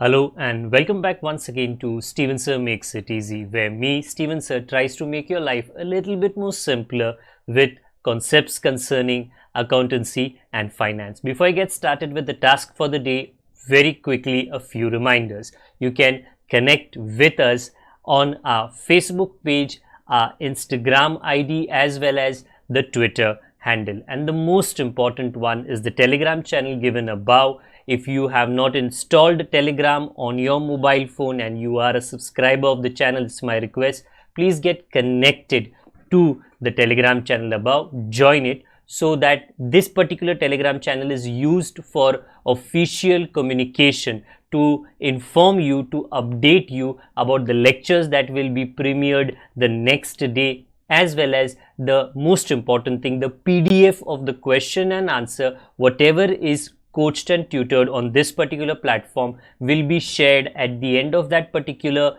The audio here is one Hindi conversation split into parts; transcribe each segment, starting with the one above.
Hello and welcome back once again to Steven Sir Makes It Easy, where me, Steven Sir, tries to make your life a little bit more simpler with concepts concerning accountancy and finance. Before I get started with the task for the day, very quickly a few reminders. You can connect with us on our Facebook page, our Instagram ID as well as the Twitter handle. And the most important one is the Telegram channel given above. If you have not installed Telegram on your mobile phone and you are a subscriber of the channel, it's my request, please get connected to the Telegram channel above, join it, so that this particular Telegram channel is used for official communication to inform you, to update you about the lectures that will be premiered the next day, as well as the most important thing, the PDF of the question and answer, whatever is coached and tutored on this particular platform will be shared at the end of that particular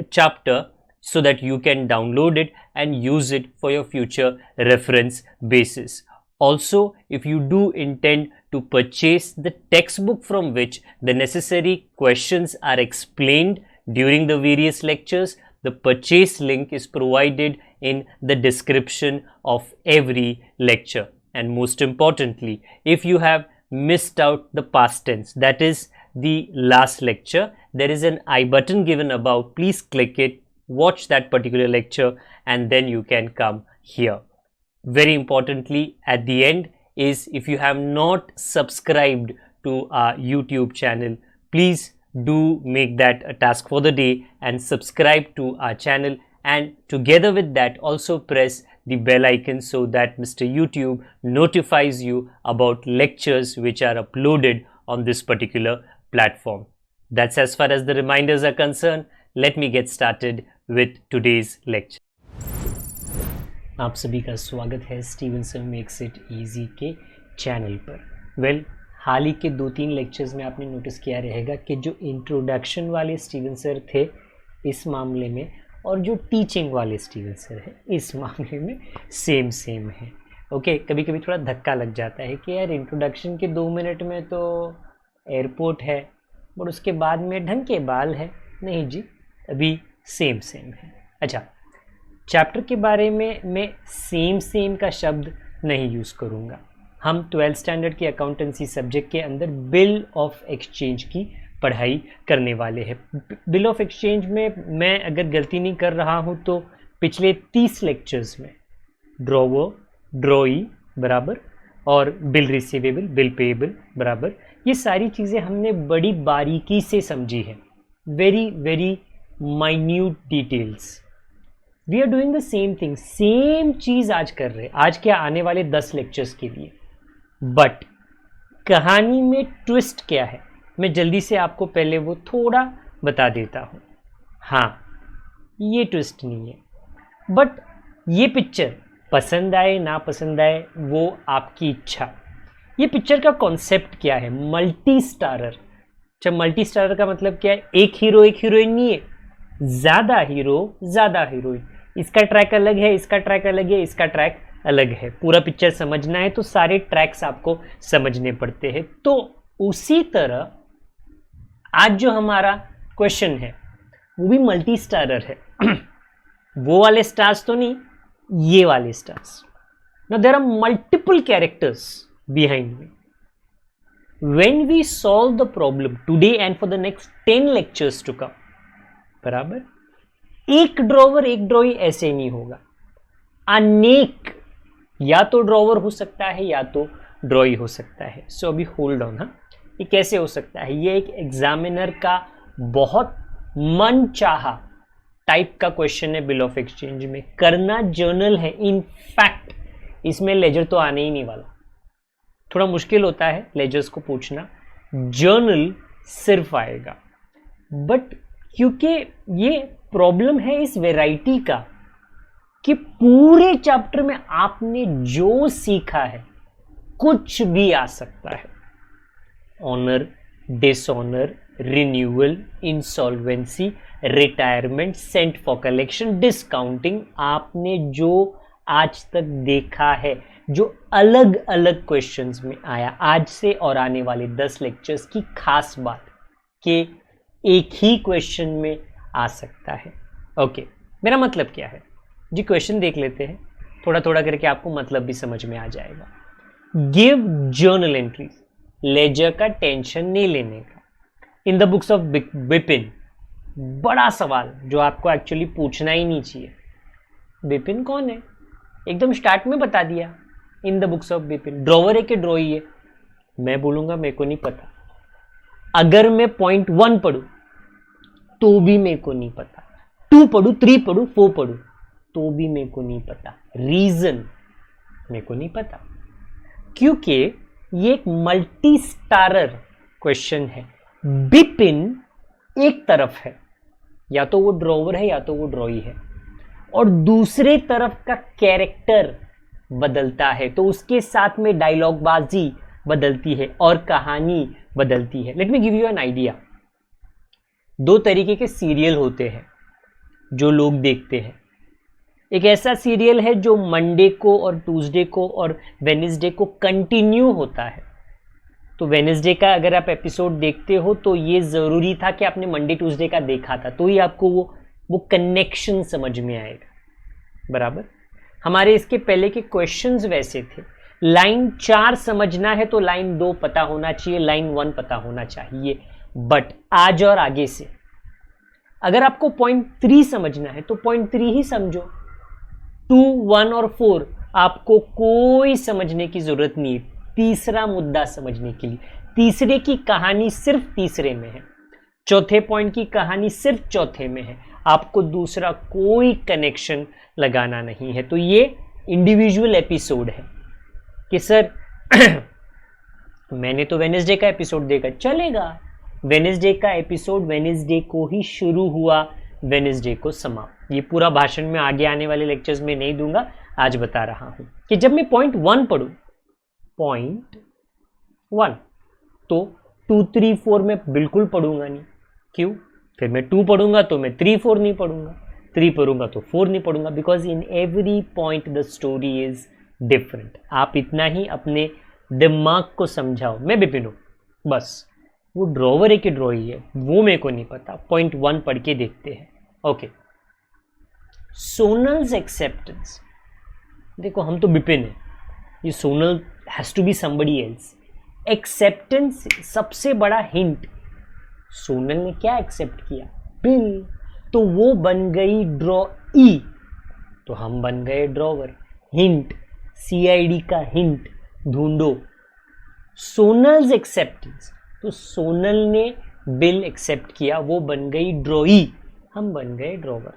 chapter, so that you can download it and use it for your future reference basis. Also, if you do intend to purchase the textbook from which the necessary questions are explained during the various lectures, the purchase link is provided in the description of every lecture. And most importantly, if you have missed out the past tense, that is the last lecture, there is an I button given above. Please click it, watch that particular lecture, and then you can come here. Very importantly, at the end is, if you have not subscribed to our YouTube channel, please do make that a task for the day and subscribe to our channel, and together with that also press the bell icon so that Mr. YouTube notifies you about lectures which are uploaded on this particular platform. That's as far as the reminders are concerned. Let me get started with today's lecture. आप सभी का स्वागत है Steven sir makes it easy के चैनल पर। हाल ही के 2-3 लेक्चर्स में आपने नोटिस किया रहेगा कि जो इंट्रोडक्शन वाले स्टीवन सर थे इस मामले में, और जो टीचिंग वाले स्टीवन सर है इस मामले में सेम है। ओके, कभी कभी थोड़ा धक्का लग जाता है कि यार इंट्रोडक्शन के 2 मिनट में तो एयरपोर्ट है और उसके बाद में ढंग के बाल है। नहीं जी, अभी सेम है। अच्छा, चैप्टर के बारे में मैं सेम का शब्द नहीं यूज़ करूँगा। हम 12th स्टैंडर्ड की अकाउंटेंसी सब्जेक्ट के अंदर बिल ऑफ एक्सचेंज की पढ़ाई करने वाले हैं। बिल ऑफ एक्सचेंज में मैं अगर गलती नहीं कर रहा हूँ तो पिछले 30 लेक्चर्स में ड्रॉवर, ड्रॉई बराबर और बिल रिसीवेबल, बिल पेएबल बराबर, ये सारी चीज़ें हमने बड़ी बारीकी से समझी हैं। Very minute details. We are doing the same thing, same चीज़ आज कर रहे हैं, आज क्या आने वाले 10 लेक्चर्स के लिए। बट कहानी में ट्विस्ट क्या है, मैं जल्दी से आपको पहले वो थोड़ा बता देता हूँ। हाँ, ये ट्विस्ट नहीं है, बट ये पिक्चर पसंद आए ना पसंद आए वो आपकी इच्छा। ये पिक्चर का कॉन्सेप्ट क्या है? Multi starrer. अच्छा, मल्टी स्टारर का मतलब क्या है? एक हीरो एक हीरोइन नहीं है, ज़्यादा हीरो ज़्यादा हीरोइन। इसका ट्रैक अलग है, इसका ट्रैक अलग है, इसका ट्रैक अलग है। पूरा पिक्चर समझना है तो सारे ट्रैक्स आपको समझने पड़ते हैं। तो उसी तरह आज जो हमारा क्वेश्चन है वो भी मल्टी स्टारर है। वो वाले स्टार्स तो नहीं, ये वाले stars. Now there are multiple characters behind me. When we solve the problem today and for the next 10 lectures to come, बराबर, एक ड्रॉवर एक ड्रॉई ऐसे नहीं होगा, अनेक, या तो ड्रॉवर हो सकता है या तो ड्रॉई हो सकता है। सो अभी होल्ड ऑन। हाँ, ये कैसे हो सकता है? ये एक एग्जामिनर का बहुत मनचाहा टाइप का क्वेश्चन है। बिल ऑफ एक्सचेंज में करना जर्नल है। इन फैक्ट इसमें लेजर तो आने ही नहीं वाला, थोड़ा मुश्किल होता है लेजर्स को पूछना, जर्नल सिर्फ आएगा। बट क्योंकि ये प्रॉब्लम है इस वैरायटी का कि पूरे चैप्टर में आपने जो सीखा है कुछ भी आ सकता है। Honour, dishonour, renewal, insolvency, retirement, sent for collection, discounting, आपने जो आज तक देखा है, जो अलग अलग क्वेश्चंस में आया आज से और आने वाले 10 लेक्चर्स की खास बात कि एक ही क्वेश्चन में आ सकता है। ओके, मेरा मतलब क्या है जी, क्वेश्चन देख लेते हैं, थोड़ा थोड़ा करके आपको मतलब भी समझ में आ जाएगा। गिव जर्नल एंट्रीज, लेजर का टेंशन नहीं लेने का, in the books of Bipin. बड़ा सवाल जो आपको एक्चुअली पूछना ही नहीं चाहिए। बिपिन कौन है? एकदम स्टार्ट में बता दिया, in the books of Bipin. Drawer है कि ड्रॉई है? मैं बोलूंगा मेरे को नहीं पता। अगर मैं पॉइंट 1 पढ़ू तो भी मेरे को नहीं पता, 2 पढ़ू, 3 पढ़ू, 4 पढ़ू तो भी मेरे को नहीं पता। रीजन मेरे को नहीं पता, क्योंकि ये एक मल्टी स्टारर क्वेश्चन है। बिपिन एक तरफ है, या तो वो ड्रॉवर है या तो वो ड्रॉई है, और दूसरे तरफ का कैरेक्टर बदलता है, तो उसके साथ में डायलॉग बाजी बदलती है और कहानी बदलती है। Let me give you an idea. 2 तरीके के सीरियल होते हैं जो लोग देखते हैं। एक ऐसा सीरियल है जो मंडे को और ट्यूसडे को और वेडनेसडे को कंटिन्यू होता है। तो वेडनेसडे का अगर आप एपिसोड देखते हो तो ये ज़रूरी था कि आपने मंडे ट्यूसडे का देखा था, तो ही आपको वो कनेक्शन समझ में आएगा। बराबर, हमारे इसके पहले के क्वेश्चंस वैसे थे। लाइन 4 समझना है तो लाइन 2 पता होना चाहिए, लाइन 1 पता होना चाहिए। बट आज और आगे से अगर आपको पॉइंट 3 समझना है तो पॉइंट 3 ही समझो। 2, 1 और 4 आपको कोई समझने की जरूरत नहीं है। तीसरा मुद्दा समझने के लिए, तीसरे की कहानी सिर्फ तीसरे में है, चौथे पॉइंट की कहानी सिर्फ चौथे में है। आपको दूसरा कोई कनेक्शन लगाना नहीं है। तो ये इंडिविजुअल एपिसोड है कि सर मैंने तो वेडनेसडे का एपिसोड देखा, चलेगा। वेडनेसडे का एपिसोड वेडनेसडे को ही शुरू हुआ, वेडनेसडे को समाप्त। ये पूरा भाषण में आगे आने वाले लेक्चर्स में नहीं दूंगा, आज बता रहा हूं कि जब मैं पॉइंट 1 पढ़ूं, पॉइंट 1 तो 2, 3, 4 में बिल्कुल पढ़ूंगा नहीं। क्यों? फिर मैं 2 पढ़ूंगा तो मैं 3, 4 नहीं पढ़ूंगा, 3 पढ़ूंगा तो 4 नहीं पढ़ूंगा, because in every point the story is different. आप इतना ही अपने दिमाग को समझाओ। मैं बिपिन हूं, बस वो ड्रॉवर है कि ड्रॉई है वो मेरे को नहीं पता। पॉइंट 1 पढ़ के देखते हैं। Okay, Sonal's acceptance. देखो हम तो बिपिन है, ये Sonal has to be somebody else. Acceptance सबसे बड़ा हिंट, सोनल ने क्या एक्सेप्ट किया? बिल। तो वो बन गई ड्रॉई, तो हम बन गए ड्रॉवर। हिंट, सीआईडी का हिंट ढूंढो। सोनल्स एक्सेप्टेंस, तो सोनल ने बिल एक्सेप्ट किया, वो बन गई ड्रॉई, हम बन गए ड्रॉवर।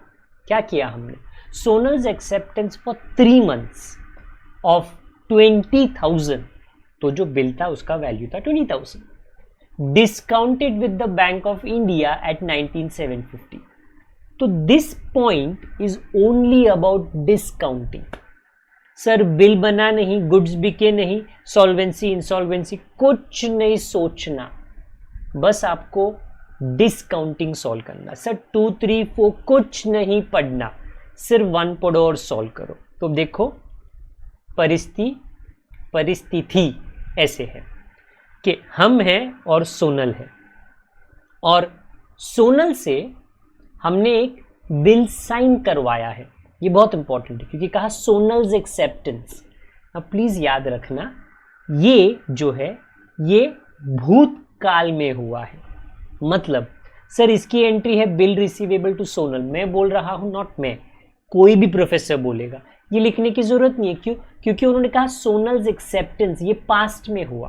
क्या किया हमने? Sonal's acceptance for 3 months of 20,000, तो जो बिल था उसका वैल्यू था 20,000, discounted with the bank of India at 19,750। तो this point is only about discounting. Sir bill बना नहीं, गुड्स बिके नहीं, सॉल्वेंसी इंसॉल्वेंसी कुछ नहीं सोचना, बस आपको डिस्काउंटिंग सॉल्व करना। सर 2, 3, 4 कुछ नहीं पढ़ना, सिर्फ 1 पढ़ो और सॉल्व करो। तो देखो परिस्थिति ऐसे है कि हम हैं और सोनल है, और सोनल से हमने एक बिल साइन करवाया है। ये बहुत इंपॉर्टेंट है क्योंकि कहा सोनल्स एक्सेप्टेंस। अब प्लीज याद रखना, ये जो है ये भूतकाल में हुआ है। मतलब सर इसकी एंट्री है बिल रिसीवेबल टू सोनल, मैं बोल रहा हूं, नॉट मैं, कोई भी प्रोफेसर बोलेगा। ये लिखने की जरूरत नहीं है। क्यों? क्योंकि उन्होंने कहा सोनल्स एक्सेप्टेंस, ये पास्ट में हुआ।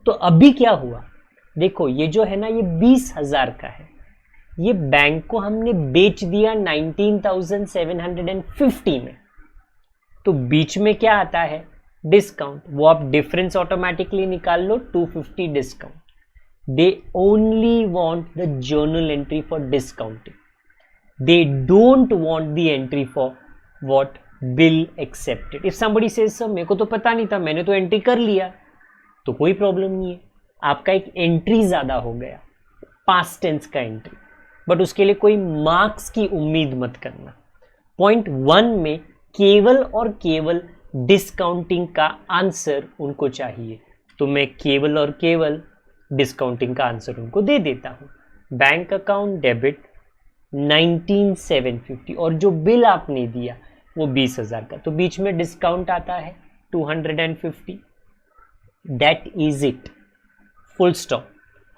तो अभी क्या हुआ? देखो ये जो है ना, ये 20,000 का है, ये बैंक को हमने बेच दिया 19,750 में। तो बीच में क्या आता है? डिस्काउंट। वो आप डिफरेंस ऑटोमेटिकली निकाल लो, 250 discount. They only want the journal entry for discounting, they don't want the entry for what? Bill accepted. If somebody says sir मेरे को तो पता नहीं था, मैंने तो एंट्री कर लिया, तो कोई प्रॉब्लम नहीं है, आपका एक एंट्री ज्यादा हो गया, पास्ट टेंस का एंट्री, बट उसके लिए कोई मार्क्स की उम्मीद मत करना। पॉइंट 1 में केवल और केवल डिस्काउंटिंग का आंसर उनको चाहिए, तो मैं केवल और केवल डिस्काउंटिंग का आंसर उनको दे देता हूं। बैंक अकाउंट डेबिट 19,750 और जो बिल आपने दिया वो 20,000 का, तो बीच में डिस्काउंट आता है 250. That is it, full stop.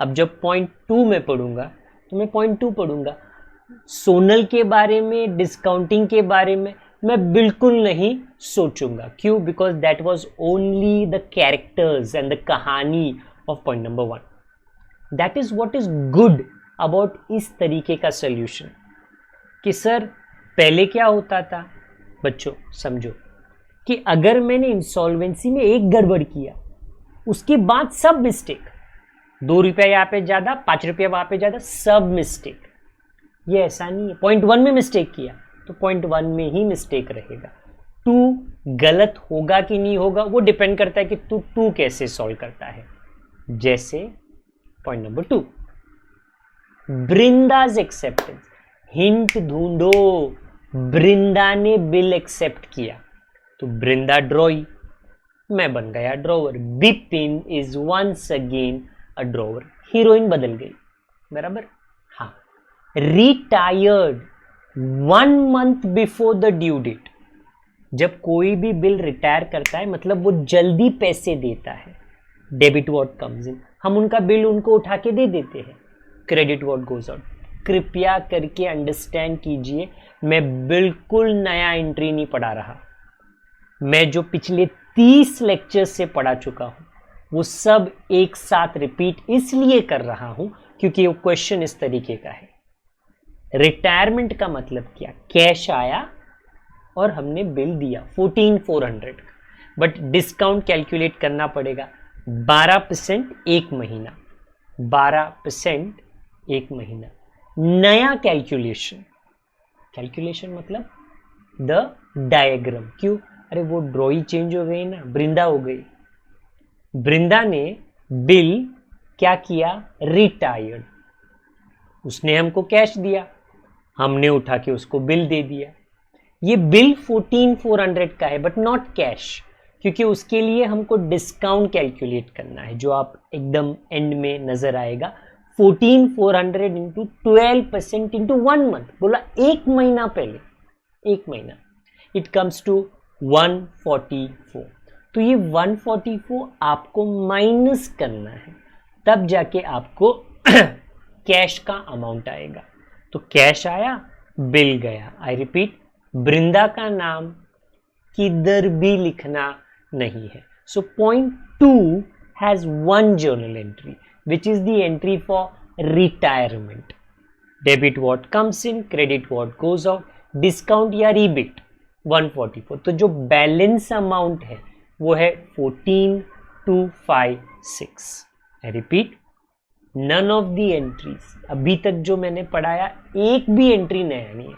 अब जब पॉइंट 2 में पढ़ूंगा तो मैं पॉइंट 2 पढ़ूंगा. सोनल के बारे में, डिस्काउंटिंग के बारे में मैं बिल्कुल नहीं सोचूंगा. क्यों? Because that was only the characters and the कहानी of point number 1. That is what is good about इस तरीके का सोल्यूशन कि सर पहले क्या होता था. बच्चों समझो कि अगर मैंने इंसॉल्वेंसी में एक गड़बड़ किया, उसके बाद सब मिस्टेक, 2 रुपया यहाँ पे ज़्यादा, 5 रुपया वहाँ पे ज़्यादा, सब मिस्टेक. ये ऐसा नहीं है. पॉइंट 1 में मिस्टेक किया तो पॉइंट 1 में ही मिस्टेक रहेगा. 2 गलत होगा कि नहीं होगा वो डिपेंड करता है कि तू 2 कैसे सॉल्व करता है. जैसे पॉइंट नंबर 2, बृंदाज एक्सेप्टेंस. हिंट ढूंढो. बृंदा ने बिल एक्सेप्ट किया तो बृंदा ड्रॉई, मैं बन गया drawer. Bipin is once again a drawer. Heroine बदल गई. बराबर. हाँ. Retired 1 month before the due date. जब कोई भी बिल रिटायर करता है मतलब वो जल्दी पैसे देता है. डेबिट व्हाट कम्स इन, हम उनका बिल उनको उठा के दे देते हैं. Credit what goes out. कृपया करके अंडरस्टैंड कीजिए, मैं बिल्कुल नया एंट्री नहीं पढ़ा रहा. मैं जो पिछले 30 लेक्चर्स से पढ़ा चुका हूं वो सब एक साथ रिपीट इसलिए कर रहा हूं क्योंकि वो क्वेश्चन इस तरीके का है. रिटायरमेंट का मतलब क्या? कैश आया और हमने बिल दिया 14,400 का, बट डिस्काउंट कैलकुलेट करना पड़ेगा 12% एक महीना. 12% एक महीना. नया कैलकुलेशन मतलब द डायग्राम. क्यों? अरे वो ड्रॉई चेंज हो गई ना, बृंदा हो गई. बृंदा ने बिल क्या किया? रिटायर्ड. उसने हमको कैश दिया, हमने उठा के उसको बिल दे दिया. ये बिल 14,400 का है बट नॉट कैश, क्योंकि उसके लिए हमको डिस्काउंट कैलकुलेट करना है जो आप एकदम एंड में नजर आएगा. 14,400 इंटू 12% इंटू 1 month, बोला एक महीना पहले, एक महीना. It comes to 144. तो ये 144 आपको माइनस करना है, तब जाके आपको कैश का अमाउंट आएगा. तो कैश आया, बिल गया. आई रिपीट, बृंदा का नाम किधर भी लिखना नहीं है. So point 2 has 1 journal entry which is the entry for retirement. Debit what comes in, credit what goes out, discount या rebate 144. तो जो बैलेंस अमाउंट है वो है 14,256. I repeat, none of the entries, अभी तक जो मैंने पढ़ाया एक भी एंट्री नया नहीं है.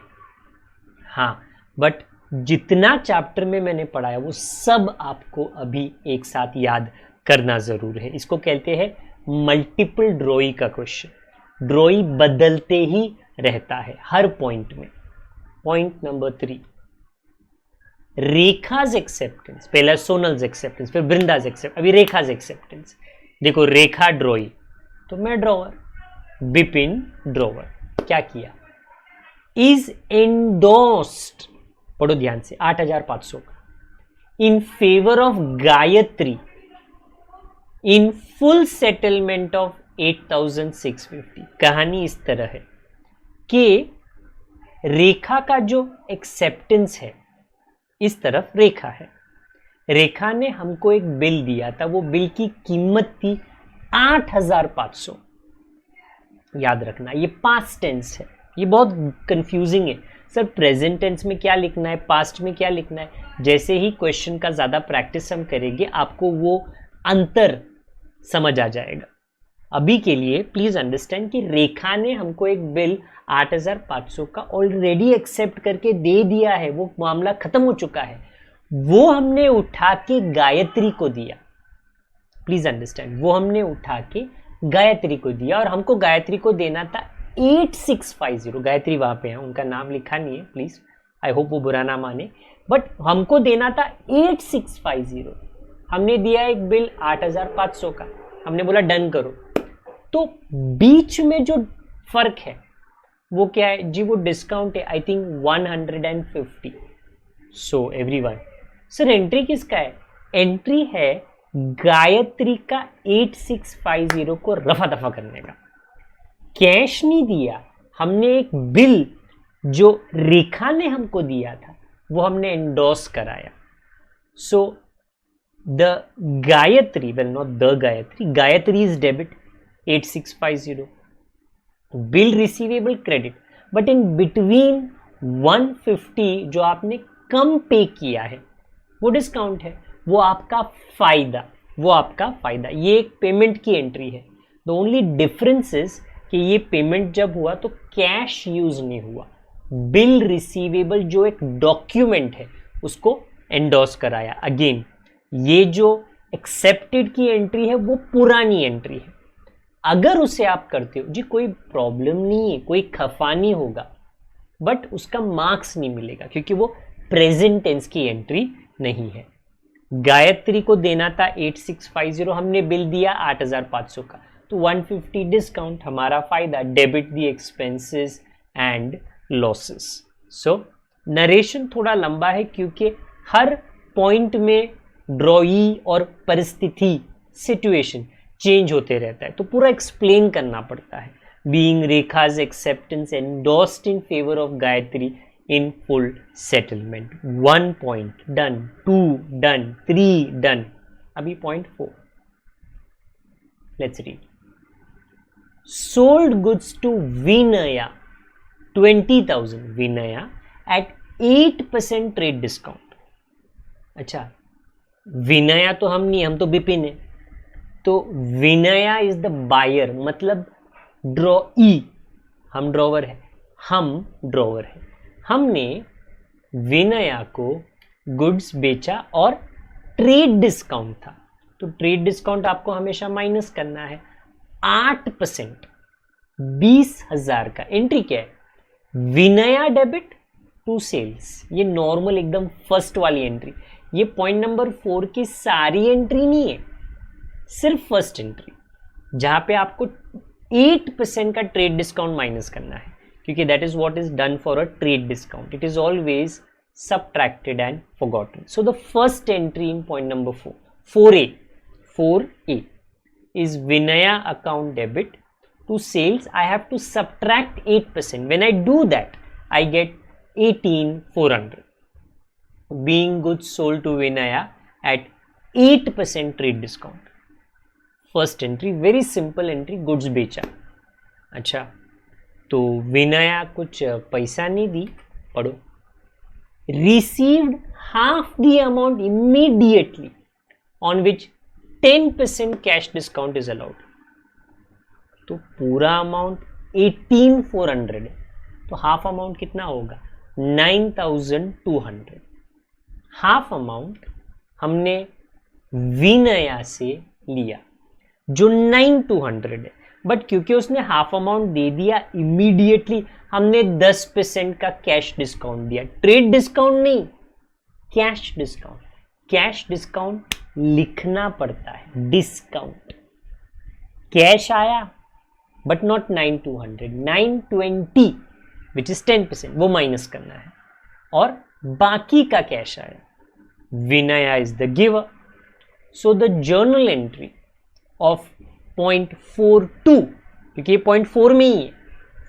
हाँ, बट जितना चैप्टर में मैंने पढ़ाया वो सब आपको अभी एक साथ याद करना जरूर है. इसको कहते हैं मल्टीपल ड्रॉई का क्वेश्चन. ड्रॉई बदलते ही रहता है हर पॉइंट में. Point number 3, Rekha's acceptance. पहला सोनल्स एक्सेप्टेंस, फिर बृंदाज एक्सेप्टेंस, अभी रेखाज एक्सेप्टेंस. देखो, रेखा ड्रॉई तो मैं ड्रॉवर, बिपिन ड्रॉवर. क्या किया? इज एंडोस्ड, पढ़ो ध्यान से, 8,500 का, इन favour of Gayatri in full settlement of 8,650. कहानी इस तरह है कि रेखा का जो एक्सेप्टेंस है, इस तरफ रेखा है. रेखा ने हमको एक बिल दिया था, वो बिल की कीमत थी 8,500. याद रखना, ये पास्ट टेंस है. ये बहुत कंफ्यूजिंग है. सर प्रेजेंट टेंस में क्या लिखना है, पास्ट में क्या लिखना है? जैसे ही क्वेश्चन का ज़्यादा प्रैक्टिस हम करेंगे आपको वो अंतर समझ आ जाएगा. अभी के लिए प्लीज़ अंडरस्टैंड कि रेखा ने हमको एक बिल 8,500 का ऑलरेडी एक्सेप्ट करके दे दिया है. वो मामला खत्म हो चुका है. वो हमने उठा के गायत्री को दिया. प्लीज़ अंडरस्टैंड, वो हमने उठा के गायत्री को दिया और हमको गायत्री को देना था 8,650. गायत्री वहाँ पे है, उनका नाम लिखा नहीं है, प्लीज़. आई होप वो बुरा ना माने, बट हमको देना था 8,650. हमने दिया एक बिल 8,500 का, हमने बोला डन करो. तो बीच में जो फर्क है। वो क्या है जी? वो डिस्काउंट है I think 150। So everyone, sir entry किसका है? एंट्री है गायत्री का 8650 को रफा दफा करने का। कैश नहीं दिया हमने, एक बिल जो रेखा ने हमको दिया था वो हमने एंडोर्स कराया। So the Gayatri, well not the Gayatri, Gayatri is debit 8650, bill receivable credit, but in between 150 जो आपने कम पे किया है वो डिस्काउंट है, वो आपका फायदा, वो आपका फायदा। ये एक पेमेंट की एंट्री है। द ओनली डिफरेंस इज कि ये पेमेंट जब हुआ तो कैश यूज नहीं हुआ, बिल रिसीवेबल जो एक डॉक्यूमेंट है उसको एंडोर्स कराया। अगेन ये जो एक्सेप्टेड की एंट्री है वो पुरानी एंट्री है। अगर उसे आप करते हो जी कोई प्रॉब्लम नहीं है, कोई खफा नहीं होगा, बट उसका मार्क्स नहीं मिलेगा क्योंकि वो प्रेजेंट टेंस की एंट्री नहीं है। गायत्री को देना था 8650, हमने बिल दिया 8500 का, तो 150 डिस्काउंट, हमारा फायदा, debit the expenses and losses. So narration थोड़ा लंबा है क्योंकि हर पॉइंट में ड्रॉई और परिस्थिति, सिचुएशन चेंज होते रहता है, तो पूरा एक्सप्लेन करना पड़ता है। Being Rekha's acceptance endorsed in favour of Gayatri in full settlement। 1 point done, 2 done, 3 done, अभी point 4। let's read। sold goods to Vinaya 20,000, Vinaya at 8% trade discount। अच्छा, विनया तो हम नहीं, हम तो बिपिन है, तो विनया इज द बायर, मतलब ड्रॉई, हम ड्रॉवर है, हम ड्रॉवर है। हमने विनया को गुड्स बेचा और ट्रेड डिस्काउंट था, तो ट्रेड डिस्काउंट आपको हमेशा माइनस करना है। 8%, 20,000 का एंट्री क्या है? विनया डेबिट टू सेल्स, ये नॉर्मल एकदम फर्स्ट वाली एंट्री। ये पॉइंट नंबर 4 की सारी एंट्री नहीं है, सिर्फ फर्स्ट एंट्री जहां पे आपको 8% का ट्रेड डिस्काउंट माइनस करना है, क्योंकि that is what is done for a trade discount, it is always subtracted and forgotten। So the first entry in point number 4, 4A is Vinaya account debit to sales. I have to subtract 8%. When I do that, I get 18,400, being goods sold to Vinaya at 8% trade discount। First entry, very simple entry, goods बेचा। अच्छा, तो विनया कुछ पैसा नहीं दी, पढ़ो। received half the amount immediately on which 10% cash discount is allowed। तो पूरा अमाउंट 18,400 है, तो हाफ अमाउंट कितना होगा? 9,200। हाफ अमाउंट हमने विनया से लिया जो 9,200 है, बट क्योंकि उसने हाफ अमाउंट दे दिया इमीडिएटली, हमने 10% का कैश डिस्काउंट दिया। ट्रेड डिस्काउंट नहीं, कैश डिस्काउंट। कैश डिस्काउंट लिखना पड़ता है, डिस्काउंट। कैश आया बट नॉट 9,200, 920 विच इज 10%, वो माइनस करना है, और बाकी का कैश आया। Vinaya is the giver. So the journal entry of .42, क्योंकि ये .4 में ही है,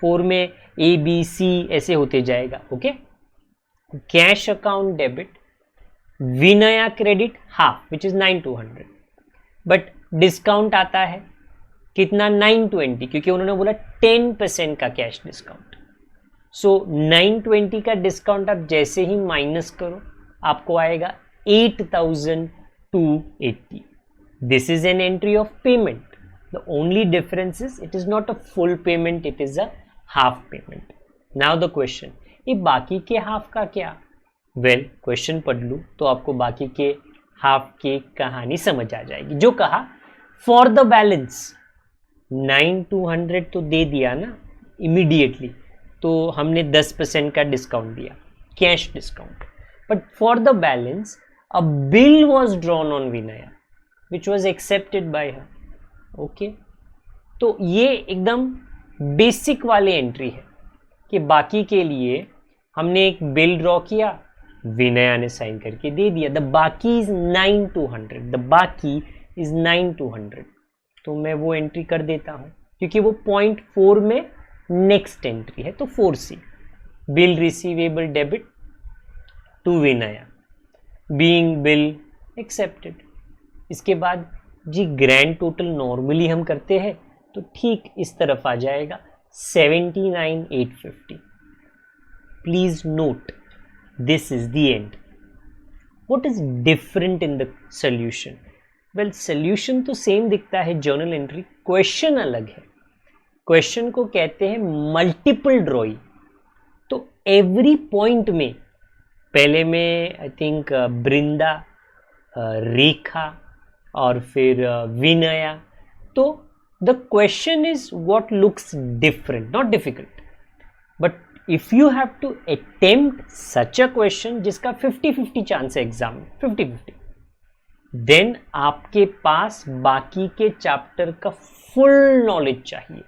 4 में ए बी सी ऐसे होते जाएगा। Okay, cash account debit, Vinaya credit half which is 9,200, but discount आता है कितना? 920, क्योंकि उन्होंने बोला 10% का कैश डिस्काउंट। सो 920 का डिस्काउंट आप जैसे ही माइनस करो आपको आएगा 8,280। This is an entry of payment. The only difference is it is not a full payment, it is a half payment। Now the question, ये बाकी के हाफ का क्या? Well, question पढ़ लूँ तो आपको बाकी के हाफ की कहानी समझ आ जाएगी। जो कहा for the balance 9,200 तो दे दिया ना immediately, तो हमने 10% का डिस्काउंट दिया, cash discount, but for the balance a bill was drawn on Vinaya which was accepted by her। Okay, तो ये एकदम बेसिक वाले एंट्री है कि बाकी के लिए हमने एक बिल ड्रॉ किया, विनया ने साइन करके दे दिया, द बाकी इज 9 to 100, द बाकी इज 9 to 100, तो मैं वो एंट्री कर देता हूं क्योंकि वो पॉइंट 4 में नेक्स्ट एंट्री है, तो 4C, bill receivable debit to Vinaya, being bill accepted. इसके बाद जी ग्रैंड टोटल नॉर्मली हम करते हैं तो ठीक इस तरफ आ जाएगा 79,850। Please note this is the end. What is different in the solution? Well, solution तो सेम दिखता है जर्नल एंट्री, क्वेश्चन अलग है। क्वेश्चन को कहते हैं मल्टीपल ड्रॉइंग। तो एवरी पॉइंट में पहले में आई थिंक बृंदा, रेखा और फिर विनया, तो the question is what looks different, not difficult, but if you have to attempt such a question जिसका 50-50 चांस है एग्जाम में, 50-50, देन आपके पास बाकी के चैप्टर का फुल नॉलेज चाहिए।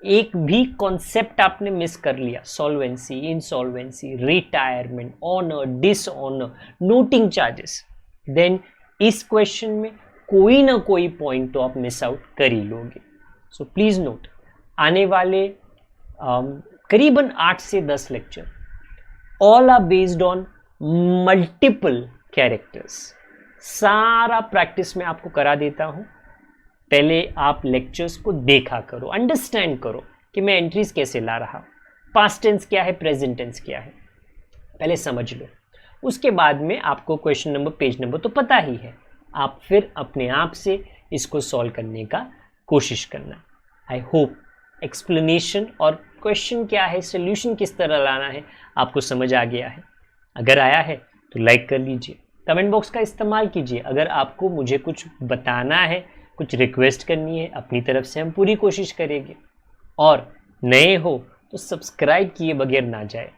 एक भी कॉन्सेप्ट आपने मिस कर लिया, solvency, insolvency, retirement, honour, dishonour, noting charges, then इस क्वेश्चन में कोई ना कोई पॉइंट तो आप मिस आउट कर ही लोगे। सो प्लीज नोट, आने वाले करीबन 8 से 10 lecture all are based on multiple characters. सारा प्रैक्टिस में आपको करा देता हूं। पहले आप लेक्चर्स को देखा करो, अंडरस्टैंड करो कि मैं एंट्रीज कैसे ला रहा हूं, पास्ट टेंस क्या है, प्रेजेंट टेंस क्या है, पहले समझ लो। उसके बाद में आपको क्वेश्चन नंबर, पेज नंबर तो पता ही है, आप फिर अपने आप से इसको सॉल्व करने का कोशिश करना। आई होप एक्सप्लेनेशन और क्वेश्चन क्या है, सोल्यूशन किस तरह लाना है, आपको समझ आ गया है। अगर आया है तो लाइक कर लीजिए, कमेंट बॉक्स का इस्तेमाल कीजिए। अगर आपको मुझे कुछ बताना है, कुछ रिक्वेस्ट करनी है, अपनी तरफ से हम पूरी कोशिश करेंगे। और नए हो तो सब्सक्राइब किए बगैर ना जाए,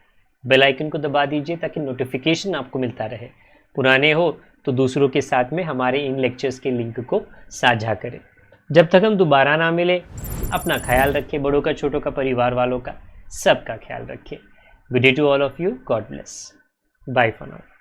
बेल आइकन को दबा दीजिए ताकि नोटिफिकेशन आपको मिलता रहे। पुराने हो तो दूसरों के साथ में हमारे इन लेक्चर्स के लिंक को साझा करें। जब तक हम दोबारा ना मिले, अपना ख्याल रखें, बड़ों का, छोटों का, परिवार वालों का, सबका ख्याल रखें। Good day to all of you, God bless, bye for now.